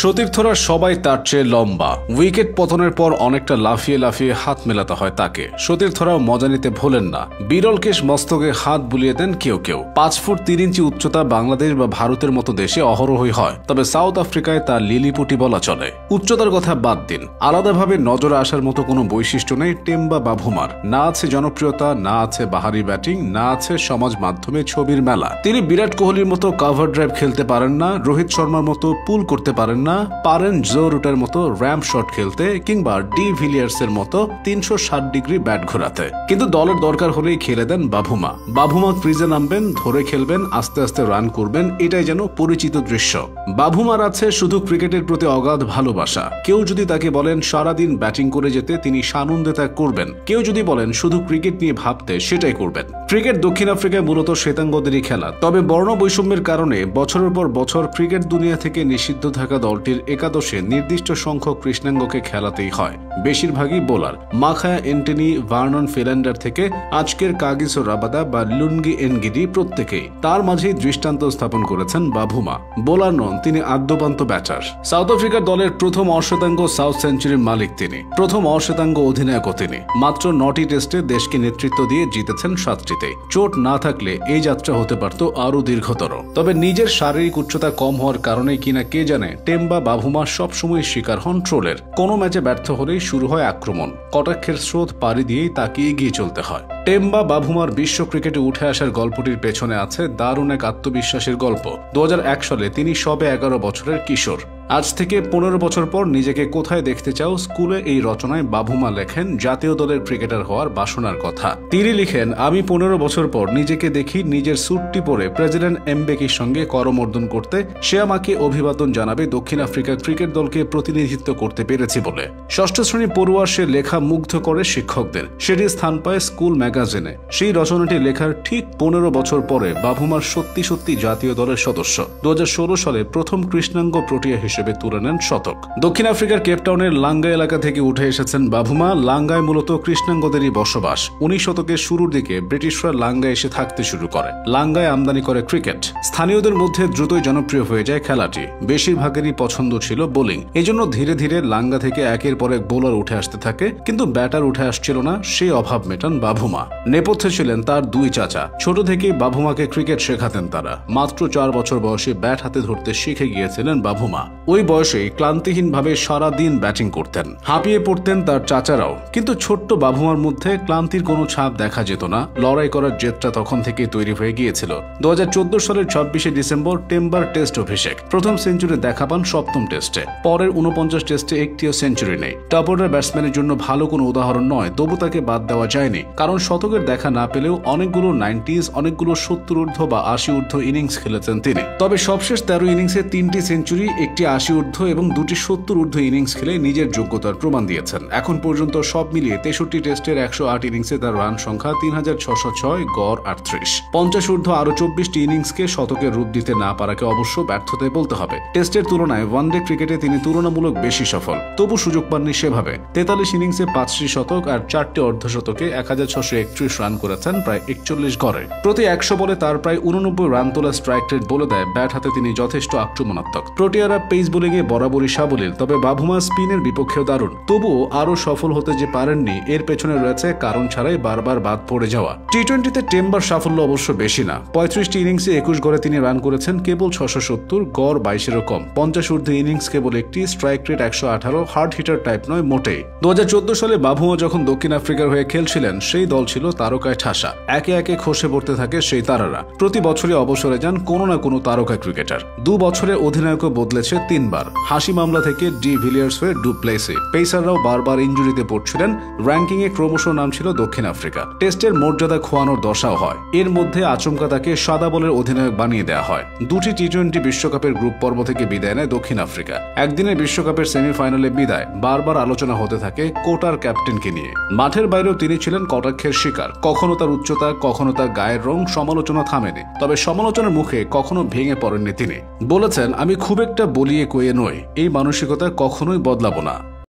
সতীর্থরা সবাই তার চেয়ে লম্বা। উইকেট পতনের পর অনেকটা লাফিয়ে লাফিয়ে হাত মেলাতে হয় তাকে। সতীর্থরাও মজা নিতে ভোলেন না। বিরল কেশ মস্তকে হাত বুলিয়ে দেন কেউ কেউ। 5 ফুট 3 ইঞ্চি উচ্চতা বাংলাদেশ বা ভারতের মতো দেশে অহরহই হয়, তবে সাউথ আফ্রিকায় তা লিলিপুটি বলা চলে। উচ্চতার কথা বাদ দিন, আলাদাভাবে নজরে আসার মতো কোনো বৈশিষ্ট্য নেই টেম্বা বাভুমার। না আছে জনপ্রিয়তা, না আছে বাহারি ব্যাটিং, না আছে সমাজ মাধ্যমে ছবির মেলা। তিনি বিরাট কোহলির মতো কাভার ড্রাইভ খেলতে পারেন না, রোহিত শর্মার মতো পুল করতে পারেন না, পারেন জো রুটের মতো র্যাম্প শট খেলতে কিংবা ডি ভিলিয়ার্সের মতো 360 ডিগ্রি ব্যাট ঘোরাতে। কিন্তু দলের দরকার হলেই খেলে দেন বাভুমা। বাভুমা ক্রিজে নামবেন, ধরে খেলবেন, আস্তে আস্তে রান করবেন, এটাই যেন পরিচিত দৃশ্য। বাভুমার আছে শুধু ক্রিকেটের প্রতি অগাধ ভালোবাসা। কেউ যদি তাকে বলেন সারাদিন ব্যাটিং করে যেতে, তিনি সানন্দে তা করবেন। কেউ যদি বলেন শুধু ক্রিকেট নিয়ে ভাবতে, সেটাই করবেন। ক্রিকেট দক্ষিণ আফ্রিকায় মূলত শ্বেতাঙ্গদেরই খেলা, তবে বর্ণ বৈষম্যের কারণে বছরের পর বছর ক্রিকেট দুনিয়া থেকে নিষিদ্ধ থাকা দলটির একাদশে নির্দিষ্ট সংখ্যক কৃষ্ণাঙ্গকে খেলাতেই হয়। বেশিরভাগই bowler. Makhaya Antony, Vernon Philander থেকে আজকের কাগিসো রাবাদা বা লুনগি এনগিডি প্রত্যেকেই তার মাঝেই দৃষ্টান্ত স্থাপন করেছেন বাভুমা। বোলার নন, তিনি আদ্যপান্ত ব্যাটার। সাউথ আফ্রিকার দলের প্রথম অশ্বেতাঙ্গ সাউথ সেঞ্চুরির মালিক তিনি, প্রথম অশ্বেতাঙ্গ অধিনায়কও তিনি। মাত্র 9টি টেস্টে দেশকে নেতৃত্ব দিয়ে জিতেছেন 7টিতে। চোট না থাকলে এই যাত্রা হতে পারত আরো দীর্ঘতর। তবে নিজের শারীরিক উচ্চতা কম হওয়ার কারণে কিনা কে জানে, টেম্বা বাভুমা সবসময় শিকার হন ট্রোলের। কোনো ম্যাচে ব্যর্থ হলেই শুরু হয় আক্রমণ, কটাক্ষের স্রোত পাড়ি দিয়েই তাকে এগিয়ে চলতে হয়। টেম্বা বাভুমার বিশ্ব ক্রিকেটে উঠে আসার গল্পটির পেছনে আছে দারুণ এক আত্মবিশ্বাসের গল্প। 2001 সালে তিনি সবে 11 বছরের কিশোর। আজ থেকে 15 বছর পর নিজেকে কোথায় দেখতে চাও স্কুলে এই রচনায় বাভুমা লেখেন জাতীয় দলের ক্রিকেটার হওয়ার বাসনার কথা। তিনি লিখেন, আমি 15 বছর পর নিজেকে দেখি নিজের স্যুটটি পরে প্রেসিডেন্ট এমবেকির সঙ্গে করমর্দন করতে। সে আমাকে অভিবাদন জানাবে দক্ষিণ আফ্রিকা ক্রিকেট দলকে প্রতিনিধিত্ব করতে পেরেছি বলে। 6ষ্ঠ শ্রেণী পড়ুয়া সে লেখা মুগ্ধ করে শিক্ষকদের। সেটি স্থান পায় স্কুল ম্যাগাজিনে। সেই রচনাটি লেখার ঠিক 15 বছর পরে বাভুমার সত্যি সত্যি জাতীয় দলের সদস্য। 2016 সালে প্রথম কৃষ্ণাঙ্গ প্রোটিয়া হিসেবে তুলে নেন শতক। দক্ষিণ আফ্রিকার কেপটাউনের লাঙ্গা এলাকা থেকে উঠে এসেছেন বাভুমা। লাঙ্গায় মূলত কৃষ্ণাঙ্গদেরই বসবাস। 19 শতকের শুরুর দিকে ব্রিটিশরা লাঙ্গায় এসে থাকতে শুরু করে। লাঙ্গায় আমদানি করে ক্রিকেট। স্থানীয়দের মধ্যে দ্রুতই জনপ্রিয় হয়ে যায় খেলাটি। বেশিরভাগেরই পছন্দ ছিল বোলিং। এজন্য ধীরে ধীরে লাঙ্গা থেকে একের পর এক বোলার উঠে আসতে থাকে, কিন্তু ব্যাটার উঠে আসছিল না। সেই অভাব মেটান বাভুমা। নেপথ্যে ছিলেন তার 2 চাচা। ছোট থেকেই বাভুমাকে ক্রিকেট শেখাতেন তারা। মাত্র 4 বছর বয়সে ব্যাট হাতে ধরতে শিখে গিয়েছিলেন বাভুমা। ওই বয়সে ক্লান্তিহীনভাবে সারা দিন ব্যাটিং করতেন। হাঁপিয়ে পড়তেন তার চাচারাও, কিন্তু ছোট্ট বাভুমার মধ্যে ক্লান্তির কোনো ছাপ দেখা যেত না। লড়াই করার জেদটা তখন থেকেই তৈরি হয়ে গিয়েছিল। 2014 সালের 26শে ডিসেম্বর টেম্বার টেস্ট অভিষেক। প্রথম সেঞ্চুরি দেখা পান 7ম টেস্টে। পরের 49 টেস্টে একটিও সেঞ্চুরি নেই। টপ অর্ডার ব্যাটসম্যানের জন্য ভালো কোনো উদাহরণ নয়, তবু তাকে বাদ দেওয়া যায়নি, কারণ শতকের দেখা না পেলেও অনেকগুলো 90s, অনেকগুলো 70 ঊর্ধ্ব বা 80 ঊর্ধ্ব ইনিংস খেলেছেন তিনি। তবে সবশেষ 13 ইনিংসে 3টি সেঞ্চুরি, একটি 80 ঊর্ধ্ব এবং 2টি 70 ঊর্ধ্ব ইনিংস খেলে নিজের যোগ্যতার প্রমাণ দিয়েছেন। এখন পর্যন্ত সব মিলিয়ে 63 টেস্টের 108 ইনিংসে তার রান সংখ্যা 3606, গড় 38। 50 ঊর্ধ্ব আরো 24টি ইনিংসকে শতকের রূপ দিতে না পারাকে অবশ্য ব্যর্থতায় বলতে হবে। টেস্টের তুলনায় ওয়ানডে ক্রিকেটে তিনি তুলনামূলক বেশি সফল, তবু সুযোগ পাননি সেভাবে। 43 ইনিংসে 5টি শতক আর 4টি অর্ধশতকে 1631 রান করেছেন, প্রায় 41 গড়ে। প্রতি 100 বলে তার প্রায় 89 রান তোলা স্ট্রাইক রেট বলে দেয় ব্যাট হাতে তিনি যথেষ্ট আক্রমণাত্মক। প্রোটিয়ারা পেস বোলিংয়ে বরাবরই সাবলীল, তবে বাভুমা স্পিনের বিপক্ষেও দারুণ। তবুও আরো সফল হতে যে পারেননি, এর পেছনে রয়েছে কারণ ছাড়াই বারবার বাদ পড়ে যাওয়া। টি-20তে টেম্বার সাফল্য অবশ্য বেশি না। 35টি ইনিংসে 21 গড়ে তিনি রান করেছেন কেবল 670, গড় 22-এরও কম। 50 ঊর্ধ্বে ইনিংস কেবল একটি, strike rate 118, hard hitter type নয় মোটেই। 2014 সালে বাভুমা যখন দক্ষিণ আফ্রিকার হয়ে খেলছিলেন, সেই দল ছিল তারকায় ঠাসা। একে একে খসে পড়তে থাকে সেই তারারা। প্রতি বছরই অবসরে যান কোনো না কোনো তারকা ক্রিকেটার। 2 বছরে অধিনায়কও বদলেছে 3 বার। হাসি মামলা থেকে ডি ভিলিয়ার্স হয়ে ডু প্লেসি। পেসাররাও বারবার ইনজুরিতে পড়ছিলেন। র্যাঙ্কিংয়ে ক্রমশ নাম ছিল দক্ষিণ আফ্রিকা। টেস্টের মর্যাদা খোয়ানোর দশাও হয়। এর মধ্যে আচমকা তাকে সাদা বলের অধিনায়ক বানিয়ে দেওয়া হয়। 2টি টি-20 বিশ্বকাপের গ্রুপ পর্ব থেকে বিদায় নেয় দক্ষিণ আফ্রিকা। একদিনের বিশ্বকাপের সেমিফাইনালে বিদায়। বারবার আলোচনা হতে থাকে কোটার ক্যাপ্টেনকে নিয়ে। মাঠের বাইরেও তিনি ছিলেন কটাক্ষের শিকার। কখনো তার উচ্চতা, কখনো তার গায়ের রং, সমালোচনা থামেনি। তবে সমালোচনার মুখে কখনো ভেঙে পড়েননি তিনি। বলেছেন, আমি খুব একটা বলিয়ে কয়ে নই, এই মানসিকতা কখনোই বদলাবো না।